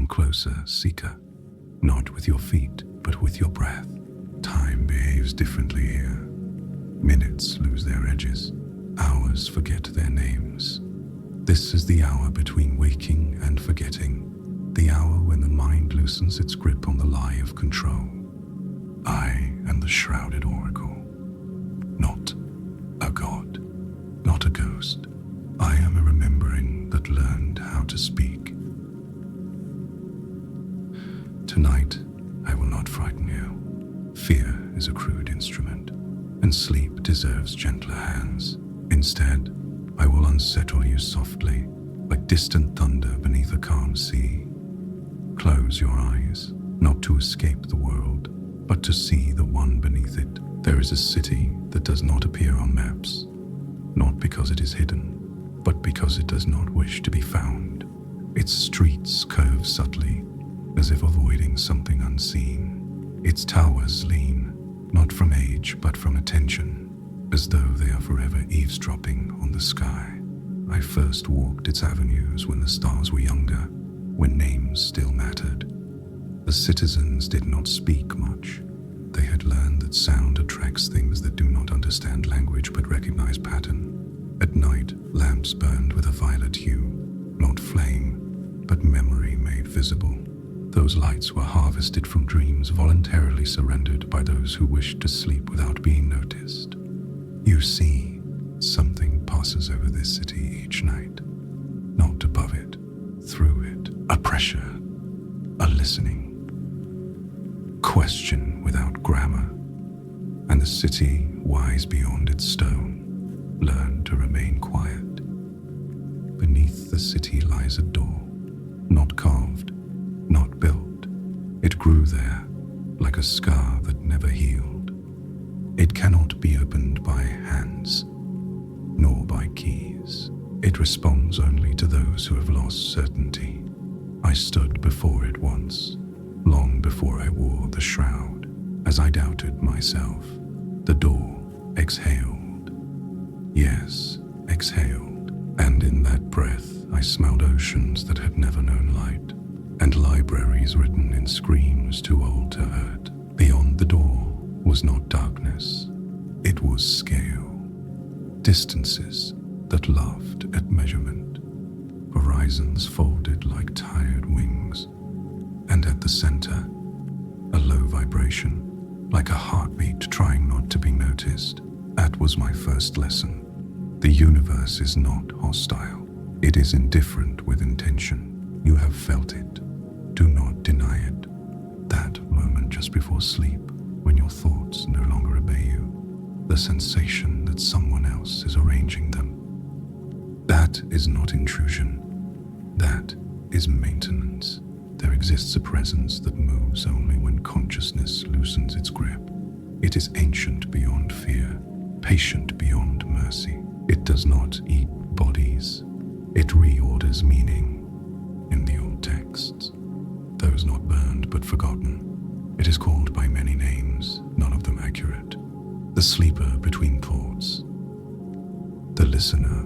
Come closer, seeker. Not with your feet, but with your breath. Time behaves differently here. Minutes lose their edges. Hours forget their names. This is the hour between waking and forgetting. The hour when the mind loosens its grip on the lie of control. I am the shrouded oracle. Not a god. Not a ghost. I am a remembering that learned how to speak. Tonight, I will not frighten you. Fear is a crude instrument, and sleep deserves gentler hands. Instead, I will unsettle you softly, like distant thunder beneath a calm sea. Close your eyes, not to escape the world, but to see the one beneath it. There is a city that does not appear on maps, not because it is hidden, but because it does not wish to be found. Its streets curve subtly, as if avoiding something unseen. Its towers lean, not from age, but from attention, as though they are forever eavesdropping on the sky. I first walked its avenues when the stars were younger, when names still mattered. The citizens did not speak much. They had learned that sound attracts things that do not understand language but recognize pattern. At night, lamps burned with a violet hue, not flame, but memory made visible. Those lights were harvested from dreams voluntarily surrendered by those who wished to sleep without being noticed. You see, something passes over this city each night. Not above it, through it. A pressure, a listening. Question without grammar. And the city, wise beyond its stone, learned to remain quiet. Beneath the city lies a door, not carved, not built. It grew there, like a scar that never healed. It cannot be opened by hands, nor by keys. It responds only to those who have lost certainty. I stood before it once, long before I wore the shroud. As I doubted myself, the door exhaled. Yes, exhaled. And in that breath, I smelled oceans that had never known light, and libraries written in screams too old to hurt. Beyond the door was not darkness, it was scale. Distances that laughed at measurement, horizons folded like tired wings, and at the center, a low vibration, like a heartbeat trying not to be noticed. That was my first lesson. The universe is not hostile. It is indifferent with intention. You have felt it. Do not deny it. That moment just before sleep, when your thoughts no longer obey you, the sensation that someone else is arranging them. That is not intrusion. That is maintenance. There exists a presence that moves only when consciousness loosens its grip. It is ancient beyond fear, patient beyond mercy. It does not eat bodies. It reorders meaning in the old texts, those not burned but forgotten. It is called by many names, none of them accurate. The sleeper between thoughts, the listener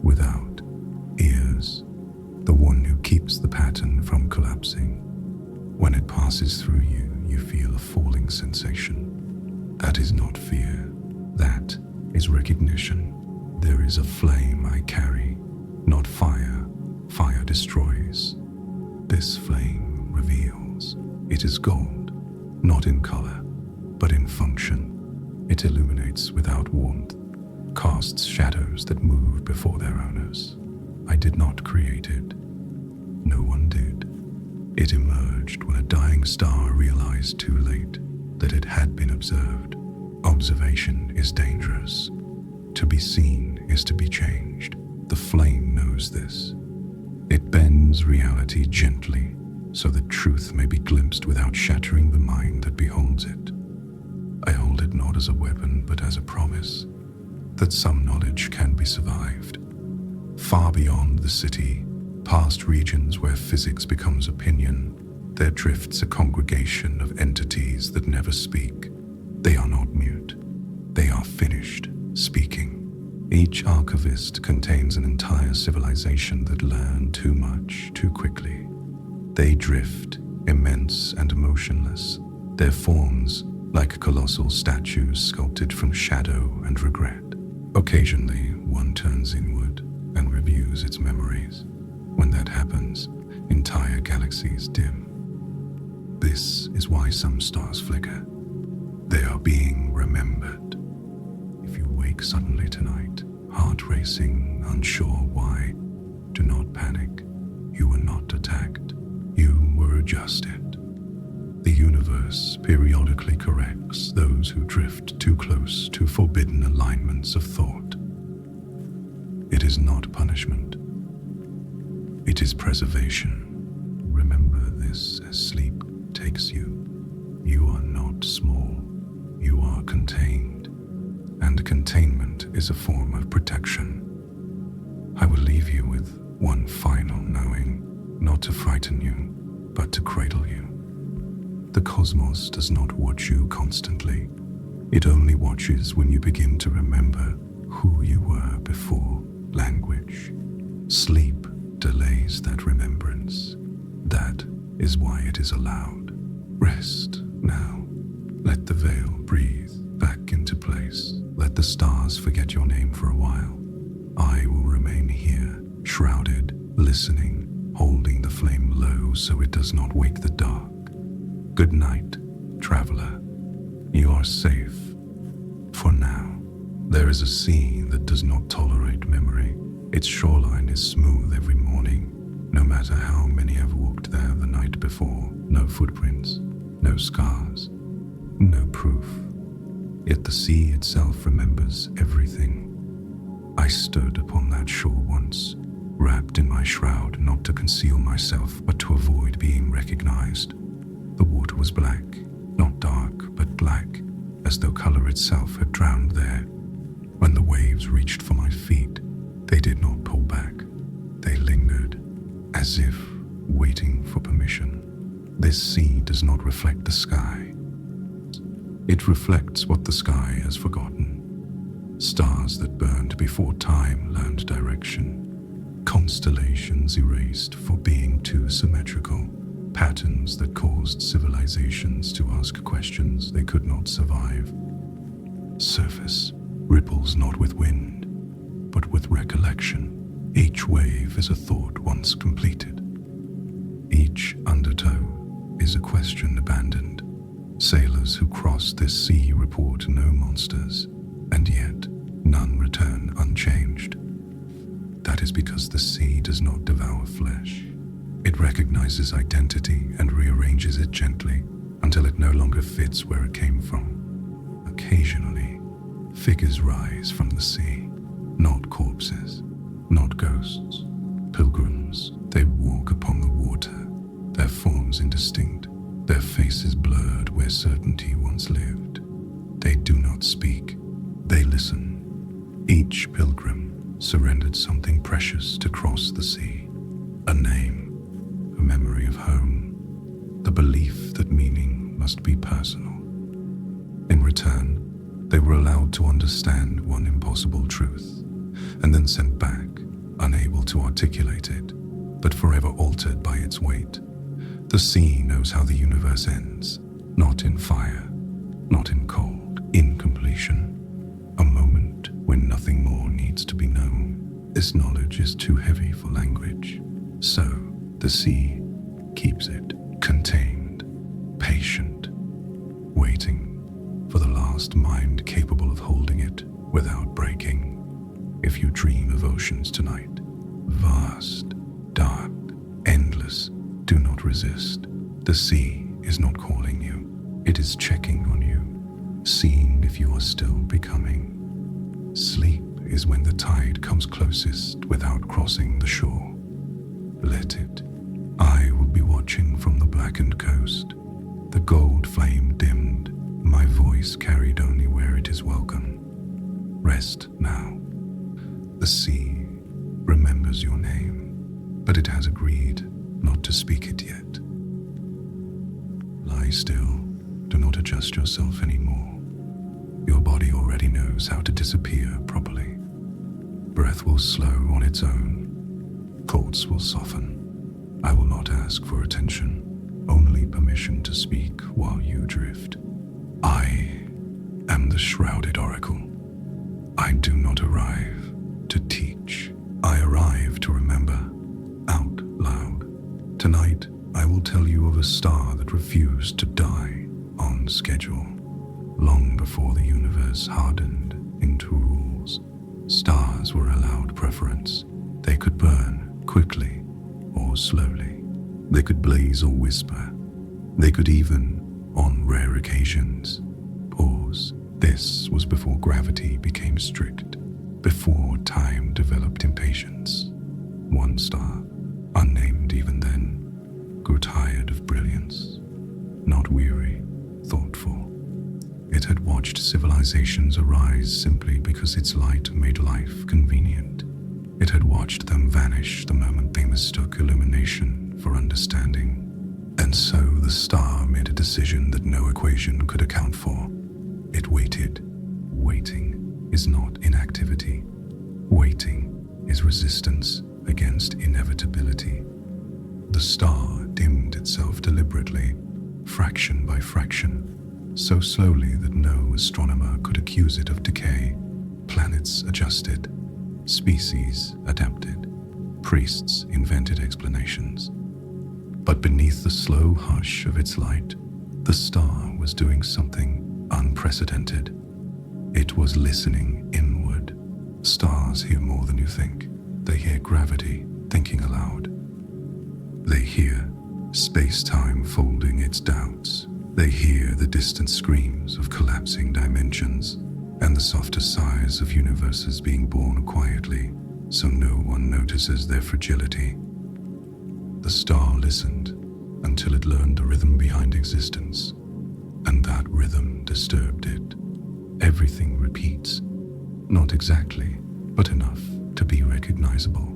without ears, the one who keeps the pattern from collapsing. When it passes through you, you feel a falling sensation. That is not fear. That is recognition. There is a flame I carry, not fire. Fire destroys. This flame reveals. It is gold, not in color, but in function. It illuminates without warmth, casts shadows that move before their owners. I did not create it. No one did. It emerged when a dying star realized too late that it had been observed. Observation is dangerous. To be seen is to be changed. The flame knows this. It bends reality gently so that truth may be glimpsed without shattering the mind that beholds it. I hold it not as a weapon but as a promise that some knowledge can be survived. Far beyond the city, past regions where physics becomes opinion, there drifts a congregation of entities that never speak. They are not mute. They are finished speaking. Each archivist contains an entire civilization that learned too much too quickly. They drift, immense and motionless, their forms like colossal statues sculpted from shadow and regret. Occasionally, one turns inward and reviews its memories. When that happens, entire galaxies dim. This is why some stars flicker. They are being remembered. If you wake suddenly tonight, heart racing, unsure why, do not panic. You were not attacked. You were adjusted. The universe periodically corrects those who drift too close to forbidden alignments of thought. It is not punishment. It is preservation. Remember this as sleep takes you. You are not small. You are contained. And containment is a form of protection. I will leave you with one final knowing, not to frighten you, but to cradle you. The cosmos does not watch you constantly. It only watches when you begin to remember who you were before language. Sleep delays that remembrance. That is why it is allowed. Rest now. Let the veil breathe back into place. Let the stars forget your name for a while. I will remain here, shrouded, listening, holding the flame low so it does not wake the dark. Good night, traveler. You are safe. For now. There is a sea that does not tolerate memory. Its shoreline is smooth every morning, no matter how many have walked there the night before. No footprints, no scars, no proof. Yet the sea itself remembers everything. I stood upon that shore once, wrapped in my shroud, not to conceal myself, but to avoid being recognized. The water was black, not dark, but black, as though color itself had drowned there. When the waves reached for my feet, they did not pull back. They lingered, as if waiting for permission. This sea does not reflect the sky. It reflects what the sky has forgotten. Stars that burned before time learned direction. Constellations erased for being too symmetrical. Patterns that caused civilizations to ask questions they could not survive. Surface ripples not with wind, but with recollection. Each wave is a thought once completed. Each undertow is a question abandoned. Sailors who cross this sea report no monsters, and yet none return unchanged. That is because the sea does not devour flesh. It recognizes identity and rearranges it gently until it no longer fits where it came from. Occasionally, figures rise from the sea, not corpses, not ghosts, pilgrims. They walk upon the water, their forms indistinct, their faces blurred where certainty once lived. They do not speak, they listen. Each pilgrim surrendered something precious to cross the sea. A name, a memory of home, the belief that meaning must be personal. In return, they were allowed to understand one impossible truth, and then sent back, unable to articulate it, but forever altered by its weight. The sea knows how the universe ends, not in fire, not in cold, in completion. A moment when nothing more needs to be known. This knowledge is too heavy for language. So, the sea keeps it contained, patient, waiting for the last mind capable of holding it without breaking. If you dream of oceans tonight, vast, dark, endless, do not resist. The sea is not calling you. It is checking on you, seeing if you are still becoming. Sleep is when the tide comes closest without crossing the shore. Let it. I will be watching from the blackened coast. The gold flame dimmed, my voice carried only where it is welcome. Rest now. The sea remembers your name, but it has agreed not to speak it yet. Lie still. Do not adjust yourself anymore. Your body already knows how to disappear properly. Breath will slow on its own. Thoughts will soften. I will not ask for attention, only permission to speak while you drift. I am the shrouded oracle. I do not arrive to teach. I arrive to remember out loud. Tonight, I will tell you of a star that refused to die on schedule. Long before the universe hardened into rules, stars were allowed preference. They could burn quickly or slowly. They could blaze or whisper. They could even, on rare occasions, pause. This was before gravity became strict, before time developed impatience. One star, unnamed even then, grew tired of brilliance, not weary, thoughtful. It had watched civilizations arise simply because its light made life convenient. It had watched them vanish the moment they mistook illumination for understanding. And so the star made a decision that no equation could account for. It waited. Waiting is not inactivity. Waiting is resistance against inevitability. The star dimmed itself deliberately, fraction by fraction, so slowly that no astronomer could accuse it of decay. Planets adjusted, species adapted, priests invented explanations. But beneath the slow hush of its light, the star was doing something unprecedented. It was listening inward. Stars hear more than you think. They hear gravity thinking aloud. They hear space-time folding its doubts. They hear the distant screams of collapsing dimensions and the softer sighs of universes being born quietly, so no one notices their fragility. The star listened until it learned the rhythm behind existence, and that rhythm disturbed it. Everything repeats, not exactly, but enough to be recognizable.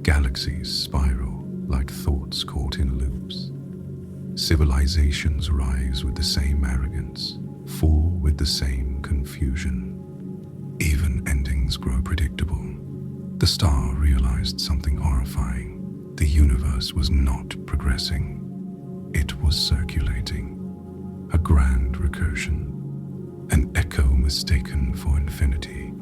Galaxies spiral like thoughts caught in loops. Civilizations rise with the same arrogance, fall with the same confusion. Even endings grow predictable. The star realized something horrifying. The universe was not progressing. It was circulating. A grand recursion. An echo mistaken for infinity.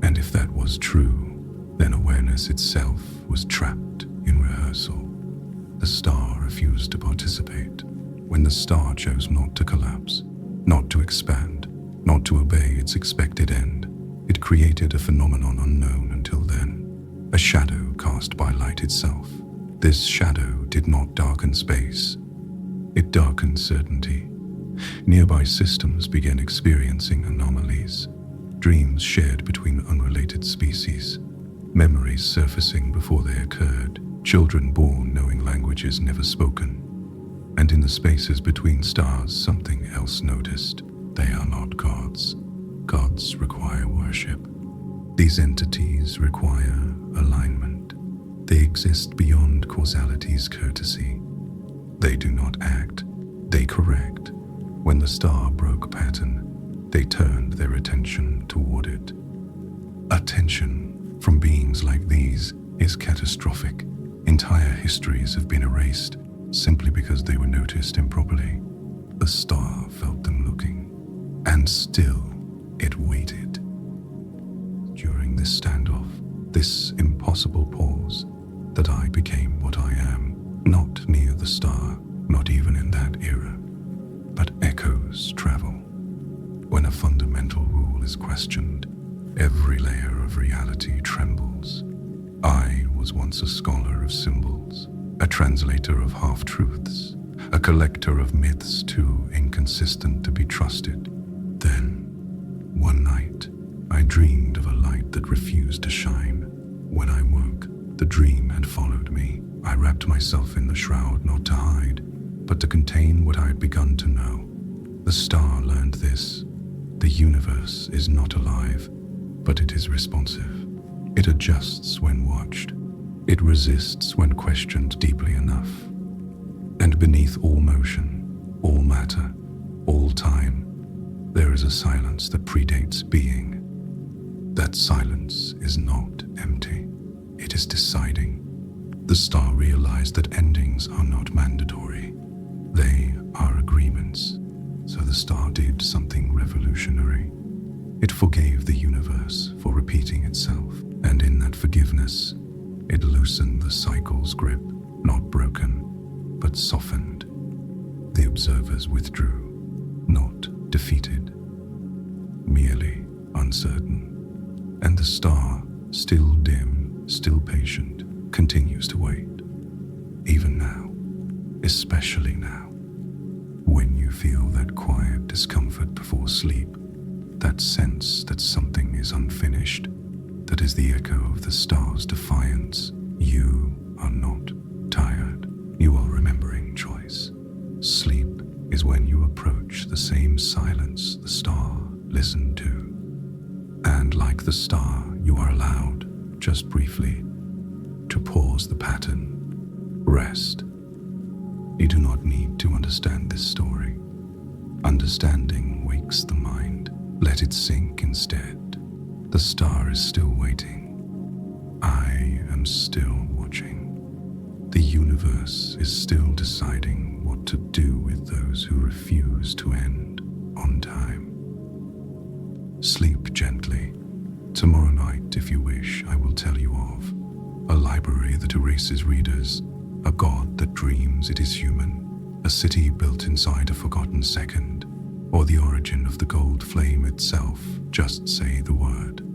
And if that was true, then awareness itself was trapped in rehearsal. The star refused to participate. When the star chose not to collapse, not to expand, not to obey its expected end, it created a phenomenon unknown until then. A shadow cast by light itself. This shadow did not darken space. It darkened certainty. Nearby systems began experiencing anomalies. Dreams shared between unrelated species. Memories surfacing before they occurred. Children born knowing languages never spoken. And in the spaces between stars, something else noticed. They are not gods. Gods require worship. These entities require alignment. They exist beyond causality's courtesy. They do not act, they correct. When the star broke pattern, they turned their attention toward it. Attention from beings like these is catastrophic. Entire histories have been erased simply because they were noticed improperly. The star felt them looking, and still it waited. During this standoff, this impossible pause, that I became what I am, not near the star, not even in that era. But echoes travel. When a fundamental rule is questioned, every layer of reality trembles. I was once a scholar of symbols, a translator of half-truths, a collector of myths too inconsistent to be trusted. Then, one night, I dreamed of a light that refused to shine. When I woke, the dream had followed me. I wrapped myself in the shroud not to hide, but to contain what I had begun to know. The star learned this. The universe is not alive, but it is responsive. It adjusts when watched. It resists when questioned deeply enough. And beneath all motion, all matter, all time, there is a silence that predates being. That silence is not empty. It is deciding. The star realized that endings are not mandatory. They are agreements. So the star did something revolutionary. It forgave the universe for repeating itself, and in that forgiveness, it loosened the cycle's grip, not broken, but softened. The observers withdrew, not defeated, merely uncertain. And the star, still dim, still patient, continues to wait. Even now, especially now, when you feel that quiet discomfort before sleep, that sense that something is unfinished, that is the echo of the star's defiance. You are not tired. You are remembering choice. Sleep is when you approach the same silence the star listened to. And like the star, you are allowed, just briefly, to pause the pattern. Rest. You do not need to understand this story. Understanding wakes the mind. Let it sink instead. The star is still waiting. I am still watching. The universe is still deciding what to do with those who refuse to end on time. Sleep gently. Tomorrow night, if you wish, I will tell you of a library that erases readers, a god that dreams it is human, a city built inside a forgotten second, or the origin of the gold flame itself. Just say the word.